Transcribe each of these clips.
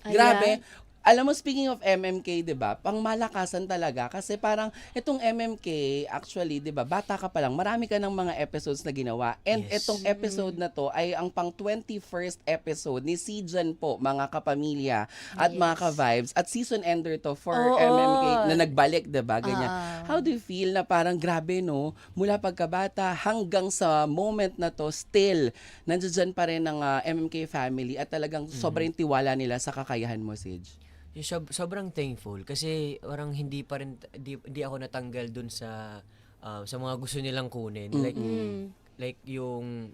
Grabe. Alam mo, speaking of MMK, 'di ba? Pangmalakasan talaga kasi parang itong MMK actually, 'di ba? Bata ka pa lang, marami ka ng mga episodes na ginawa. And Yes. itong episode na 'to ay ang pang 21st episode ni Sijan po, mga kapamilya at mga Yes. ka-vibes. At season ender to for Oo. MMK na nagbalik, 'di ba? Ganyan. Ah. How do you feel na parang grabe, no? Mula pagkabata hanggang sa moment na 'to, still nandiyan pa rin ang MMK family at talagang sobrang tiwala nila sa kakayahan mo, Sij. Yung sobrang thankful kasi parang hindi pa rin hindi ako natanggal dun sa mga gusto nilang kunin. Like yung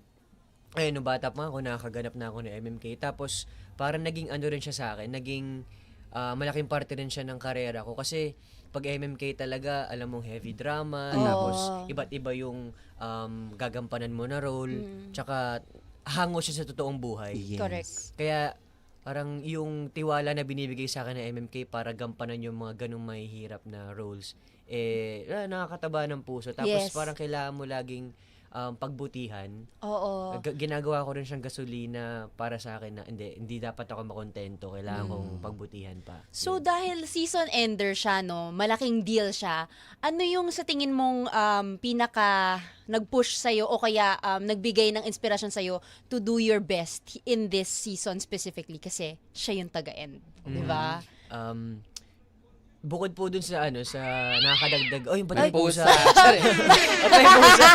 nung bata pa ako nakaganap na ako ng MMK, tapos parang naging ano rin siya sa akin, naging malaking parte rin siya ng karera ko kasi pag MMK talaga, alam mong heavy drama, tapos iba't iba yung gagampanan mo na role, tsaka hango siya sa totoong buhay. Yes. Correct. Kaya parang yung tiwala na binibigay sa akin ng MMK para gampanan yung mga ganung mahihirap na roles, nakakataba ng puso. Tapos Yes. parang kailangan mo laging pagbutihan. Oo. Ginagawa ko rin siyang gasolina para sa akin na hindi dapat ako makontento. Kailangan kong pagbutihan pa. So dahil season ender siya, no, malaking deal siya, ano yung sa tingin mong pinaka nag-push sa'yo o kaya nagbigay ng inspirasyon sa'yo to do your best in this season specifically kasi siya yung taga-end, di ba? Bukod po dun sa sa nakakadagdag. Oh, yung patay Pusa. pusa. Patay pusa.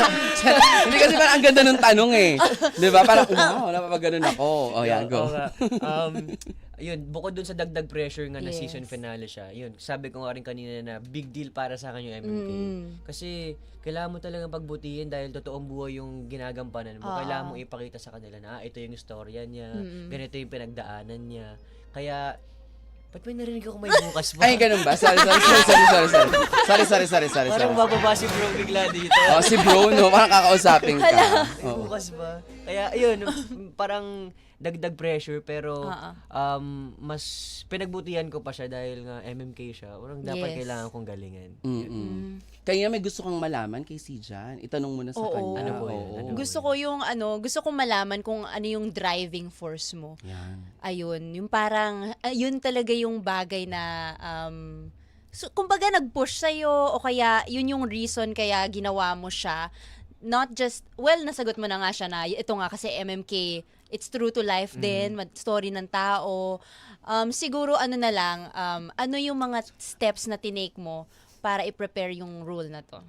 Hindi kasi parang ang ganda ng tanong eh. 'Di ba? Parang wow, napapaganon ako. Oh, yan, go. Oo nga. Yun, bukod dun sa dagdag pressure nga na Yes. season finale siya, yun, sabi ko nga rin kanina na big deal para sa akin yung MMK. Kasi kailangan mo talagang pagbutihin dahil totoong buhay yung ginagampanan mo. Kailangan mong ipakita sa kanila na ito yung istorya niya, ganito yung pinagdaanan niya. Kaya, ba't may narinig ako may bukas ba? Ay, ganun ba? Sorry. Parang bababa si bro bigla dito. Oh, si bro, no? Parang kakausapin ka. May bukas ba? Kaya, yun, parang dagdag pressure pero mas pinagbutihan ko pa siya dahil nga MMK siya. Parang dapat Yes. kailangan kong galingan. Kaya may gusto kang malaman kay Sijan. Itanong mo na sa Oo. kanya. Ano po yun? Oo. Ano? Gusto kong malaman kung ano yung driving force mo. Yan. Ayun, yung parang, yun talaga yung bagay na, so, kumbaga nag-push sa'yo o kaya yun yung reason kaya ginawa mo siya. Not just, well, nasagot mo na nga siya na ito nga kasi MMK, it's true to life din, story ng tao. Siguro ano na lang, ano yung mga steps na tinake mo para i-prepare yung role na to?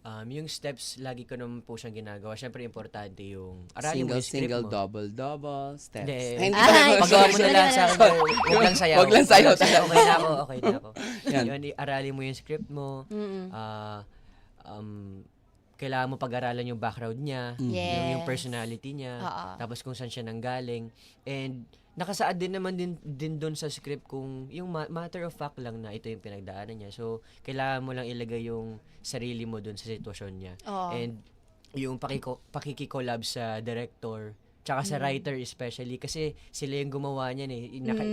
Yung steps, lagi ko naman po siyang ginagawa. Siyempre, importante yung aralin mo yung script Single, mo. double steps. Hindi. Ay, Pagawa mo na lang sa akin. Huwag lang sayaw. Wag lang sayaw. Okay na ako. Okay na ako. Yan. Yun, aralin mo yung script mo. Kailangan mo pag-aralan yung background niya, yung Yes. personality niya, Oo. tapos kung saan siya nanggaling. And nakasaad din naman din doon sa script kung yung matter of fact lang na ito yung pinagdaanan niya. So, kailangan mo lang ilagay yung sarili mo doon sa sitwasyon niya. Oo. And yung pakiki-collab sa director, tsaka sa writer especially, kasi sila yung gumawa niyan eh.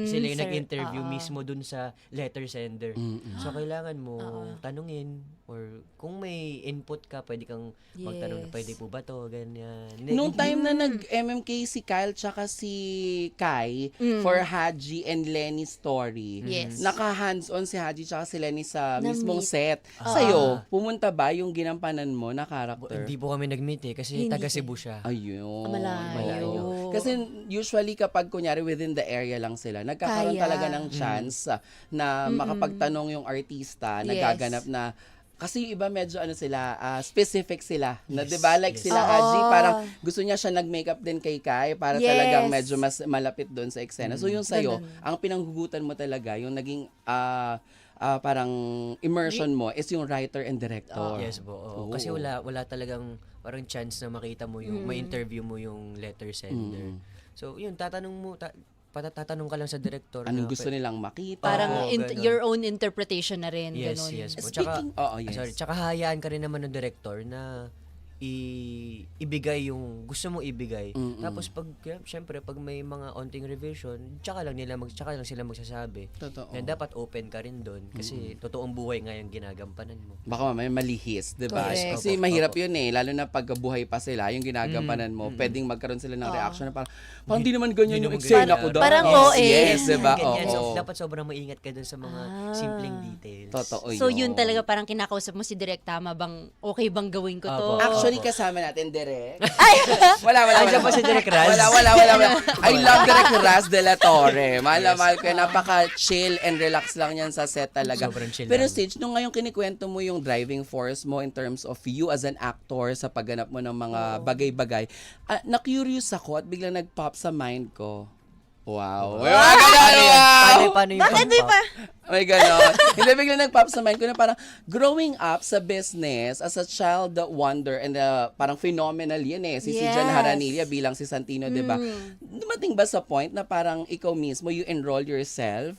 Sila yung sir. nag-interview Oo. mismo dun sa letter sender. So, kailangan mo tanungin or kung may input ka, pwede kang magtanong na Yes. pwede po ba to, ganyan. Nung time na nag-MMK si Kyle tsaka si Kai for Haji and Lenny's story, Yes. naka-hands-on si Haji tsaka si Lenny sa Na-meet. mismong set. Sa'yo, pumunta ba yung ginampanan mo na character? Hindi po kami nag-meet eh, kasi Hindi taga siya. Cebu siya. Ayun. Malayo. Kasi usually kapag kunyari within the area lang sila, nagkakaroon Kaya. talaga ng chance na makapagtanong yung artista, Yes. nagaganap na kasi yung iba medyo sila, specific sila. Na 'di ba like yes. sila Haji, parang gusto niya siya nag-makeup din kay Kai para Yes. talagang medyo mas malapit doon sa eksena. So yung sa'yo, ang pinanghugutan mo talaga, yung naging parang immersion mo is yung writer and director. Yes po. Oo. Oo. Kasi wala talagang parang chance na makita mo yung may interview mo yung letter sender. So, yun tatanong ka lang sa director Anong na gusto nilang makita? Parang ganun. your own interpretation na rin. Yes, ganun. yes po. Speaking, Tsaka, yes. sorry, tsaka hayaan ka rin naman ng director na ibigay yung gusto mong ibigay. Mm-mm. Tapos syempre pag may mga onting revision, tsaka lang sila magsasabi. Totoo. Na dapat open ka rin doon kasi totoong buhay nga yung ginagampanan mo. Baka mamaya malihis, di ba? Correct. Kasi Opo, mahirap opo. yun eh. Lalo na pag buhay pa sila, yung ginagampanan mo, pwedeng magkaroon sila ng reaction na parang di naman ganyan Hindi yung naman eksena ganyan. ko daw. Parang yes, OA. yes, di ba? Ganyan. So, Oo. dapat sobrang maingat ka dun sa mga simpleng details. Totoo So yun talaga parang kinakausap mo si Direk, tama bang okay bang gawin ko to? Opo. Actually, kasama natin direct. Ay! Wala. Andiyan pa si Direk Raz? Wala. I love Direk Raz de la Torre. Mahal ko yan. Napaka-chill and relax lang yan sa set talaga. Sobrang chill Pero lang. Sage, nung ngayong kinikwento mo yung driving force mo in terms of you as an actor sa pagganap mo ng mga bagay-bagay, na-curious ako at biglang nag-pop sa mind ko. Wow. Paano yung Bakit di pa? May ganon. Hindi, biglang nag-pop sa mind ko na parang growing up sa business as a child wonder and parang phenomenal yan eh. Si Jan Yes. Haranilla bilang si Santino, di ba? Dumating ba sa point na parang ikaw mismo, you enrolled yourself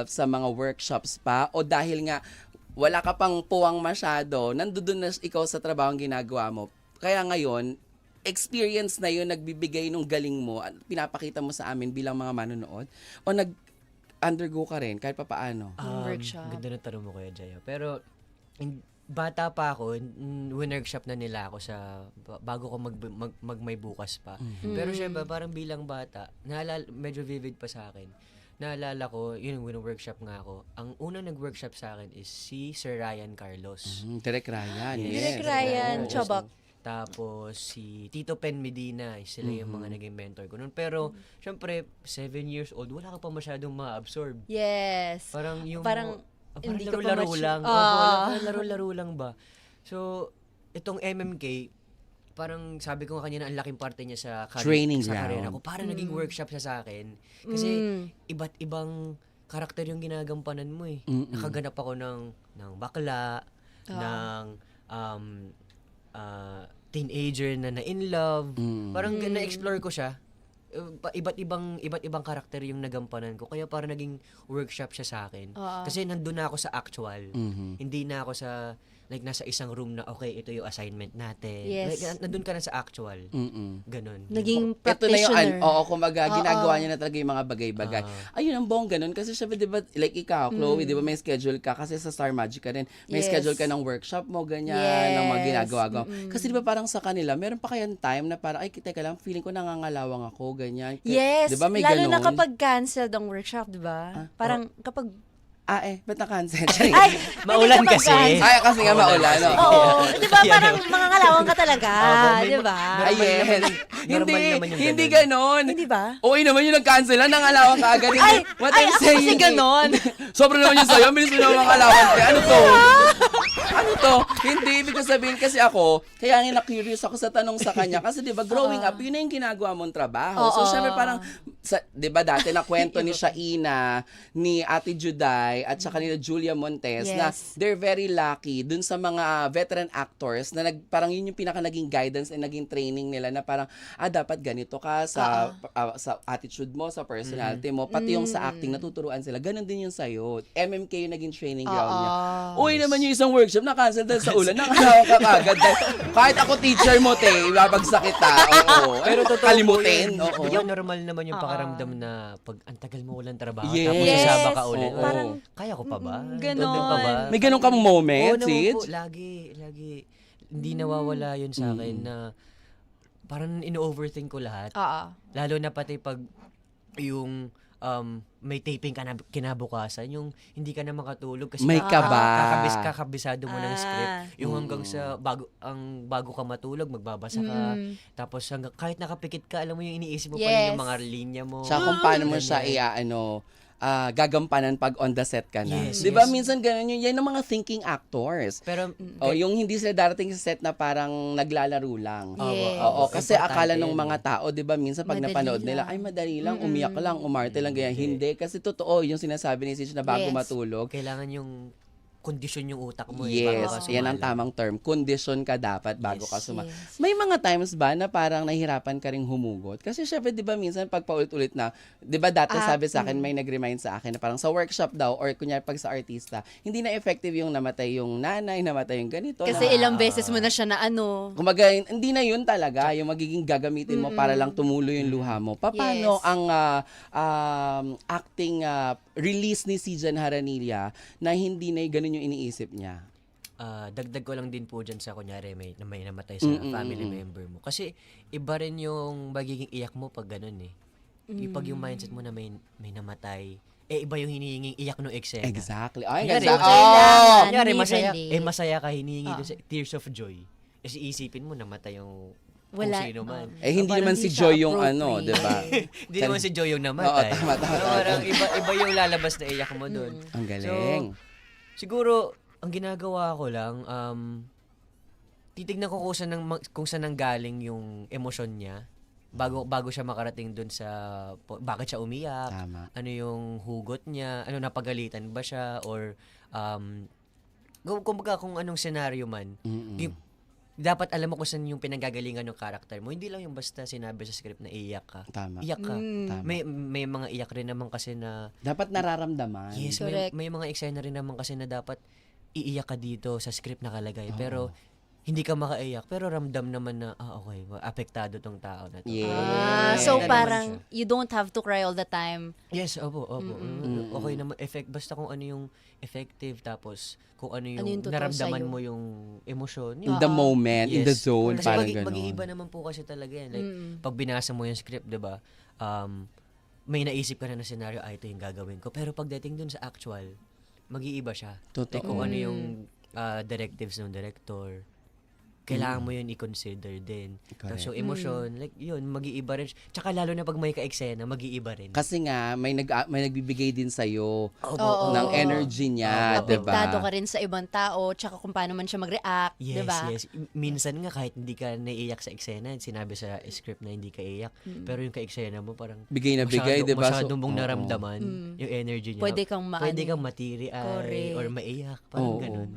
sa mga workshops pa o dahil nga wala ka pang puwang masyado, nandoon na ikaw sa trabaho ang ginagawa mo. Kaya ngayon, experience na yun, nagbibigay nung galing mo, at pinapakita mo sa amin bilang mga manonood, o nag-undergo ka rin kahit papaano? Workshop. Ganda na tanong mo, Kuya Jaya. Pero, bata pa ako, winworkshop na nila ako bago ko may bukas pa. Pero syempre, parang bilang bata, medyo vivid pa sa akin. Naalala ko, yun yung workshop nga ako. Ang unang nag-workshop sa akin is si Sir Ryan Carlos. Direk Ryan, yes. Direk Ryan, Oo. Chobak. Tapos si Tito Pen Medina, sila yung mga naging mentor ko noon. Pero syempre, 7 years old, wala ka pa masyadong ma-absorb. Yes. Parang yung Parang hindi ka pa laro-laro mature. lang. Parang laro-laro lang ba? So, itong MMK, parang sabi ko nga kanina, ang laking parte niya sa Training sa ground. karera ko. Parang naging workshop siya sa akin. Kasi iba't ibang karakter yung ginagampanan mo eh. Nakaganap ako ng bakla, ng teenager na in love. Parang na-explore ko siya. Iba't ibang karakter yung nagampanan ko. Kaya parang naging workshop siya sa akin. Kasi nandun na ako sa actual. Hindi na ako sa like nasa isang room na okay, ito yung assignment natin. Yes. Like, nandun ka na sa actual. Ganon. Naging Ito na yung, practitioner. kumbaga, ginagawa niya na talaga yung mga bagay-bagay. Ayun, ang bongga nun. Kasi syempre, di ba, like ikaw, Chloe, di ba, may schedule ka. Kasi sa Star Magic ka rin. May Yes. schedule ka ng workshop mo, ganyan, Yes. ng mga ginagawa. Kasi di ba, parang sa kanila, meron pa kayang time na parang, ay, teka lang, feeling ko nangangalawang ako, ganyan. Yes. Di ba, may Lalo ganon? na kapag canceled ang workshop, di ba? Parang kapag... ba't na-cancel? Ay! Maulan hindi kapag kasi. cancel. Ay, kasi nga maulan, no? Oo. Di ba? Parang mga ngalawang ka talaga. Di ba? Ay, yes. Normal naman yung Hindi ganun. ganon. Hindi ba? Okay naman yung nag-cancel na, nangalawan ka agad. Ay, What ay, I'm ako saying, kasi ganon. Sobra naman yung sa'yo, bilis mo naman mangalawan. Ano to? Ano to? Hindi, ibig ko sabihin kasi ako, kaya nga na-curious ako sa tanong sa kanya. Kasi di ba, growing up, yun na yung ginagawa mong trabaho. So, Oo. syempre parang, di ba dati nakwento ni Shaina, ni Ate Juday, at saka ni Julia Montes, na Yes. they're very lucky dun sa mga veteran actors na parang yun yung pinaka naging guidance and naging training nila na parang, dapat ganito ka sa attitude mo, sa personality mo, pati yung sa acting, natuturuan sila. Ganon din yung sa'yo. MMK yung naging training ground niya. Uy naman yung isang workshop, na-cancel dahil sa ulan, nakalawa ka kagad. Kahit ako teacher mo, ibabagsak kita. Oo. Pero totoo kalimutin. po yun. Oo. Di ba normal naman yung pakaramdam na pag ang tagal mo walang trabaho, Yes. tapos sasaba ka ulit. Oo. Parang, kaya ko pa ba? Ganon. Doon pa ba? May ganun kang Oo moment, naman Sid? po, lagi. Hindi nawawala yun sa akin na parang ino-overthink ko lahat. Lalo na pati pag yung may taping ka na kinabukasan, yung hindi ka na makatulog kasi May kaba. kakabisado mo ng script. Yung hanggang sa bago ka matulog, magbabasa ka. Tapos kahit nakapikit ka, alam mo yung iniisip mo pa Yes. yung mga linya mo. Tsaka kung paano mo siya gagampanan pag on the set ka na. Yes, Di ba yes. minsan ganun yun, yan ang mga thinking actors. Pero Yung hindi sila darating sa set na parang naglalaro lang. Yes. Oo, kasi Importante akala yun. ng mga tao, 'di ba, minsan pag Madali napanood nila, lang. ay madali lang, umiyak lang, umarte lang ganyan. Hindi kasi totoo yung sinasabi ni Sitch na bago Yes. matulog. kailangan yung kondisyon yung utak mo bago ka Yes, yan ang sumali. tamang term. Condition ka dapat bago Yes. ka sumali. Yes. May mga times ba na parang nahihirapan ka ring humugot? Kasi syempre, di ba minsan pag paulit-ulit na, di ba dati sabi sa akin, may nag-remind sa akin na parang sa workshop daw or kunyari pag sa artista, hindi na effective yung namatay yung nanay, namatay yung ganito. Kasi na, ilang beses mo na siya na ano. Kumbaga, hindi na yun talaga yung magiging gagamitin mo para lang tumuloy yung luha mo. Paano Yes. ang acting release ni si Jan Haranilla na hindi na ganun yung iniisip niya? Dagdag ko lang din po dyan sa kunyari may namatay sa family member mo. Kasi iba rin yung magiging iyak mo pag ganun eh. Pag yung mindset mo na may namatay, iba yung hinihinging iyak ng eksena. Exactly. Ay, Kunyari, ganda. kailangan. Kunyari, we masaya, relate. masaya ka, hinihingi doon sa tears of joy. Kasi isipin mo, namatay yung Wala. kung sino man. Hindi Parang naman si hindi siya Joy yung ano, appropriate. di ba? Hindi naman si Joy yung Oo, namatay. tama. Pero parang iba yung lalabas na iyak mo doon. Ang galing. Siguro, ang ginagawa ko lang, titignan ko kung saan nanggaling yung emosyon niya bago siya makarating doon sa bakit siya umiyak, Tama. ano yung hugot niya, ano napagalitan ba siya or kumbaga kung anong senaryo man. Dapat alam mo kung saan yung pinanggagalingan ng karakter mo. Hindi lang yung basta sinabi sa script na iyak ka. Tama. Iyak ka. Tama. May mga iyak rin naman kasi na Dapat nararamdaman. yes, Correct. may mga eksena rin naman kasi na dapat iiyak ka dito sa script nakalagay. Pero hindi ka makaiyak. Pero ramdam naman na, okay, apektado tong tao na to. Yes. So Ganda naman parang siya. you don't have to cry all the time. Yes, opo. Okay naman, basta kung ano yung effective, tapos kung ano yung, yung totoo naramdaman sa'yo. mo yung emosyon. In the moment, in the zone, Kasi parang mag-iiba gano'n. naman po kasi talaga yan. Like, pag binasa mo yung script, di ba, may naisip ka na scenario, ito yung gagawin ko. Pero pagdating dun sa actual, mag-iiba siya. Totoo. Like, kung ano yung directives ng director, kailangan mo yun i-consider din. Tapos yung emosyon, like yun, mag-iiba rin. Tsaka lalo na pag may ka-eksena, mag-iiba rin. Kasi nga, may nagbibigay din sa'yo Oo. ng energy niya, di ba? Apektado ka rin sa ibang tao, tsaka kung paano man siya mag-react, Yes, di ba? yes. Minsan nga kahit hindi ka naiiyak sa eksena, sinabi sa script na hindi ka iyak, pero yung ka-eksena mo parang Bigay na bigay, di ba? Masyado mong oo. naramdaman yung energy niya. Pwede kang Pwede kang matiri-eye Correct. or maiyak. Parang Oo. ganun.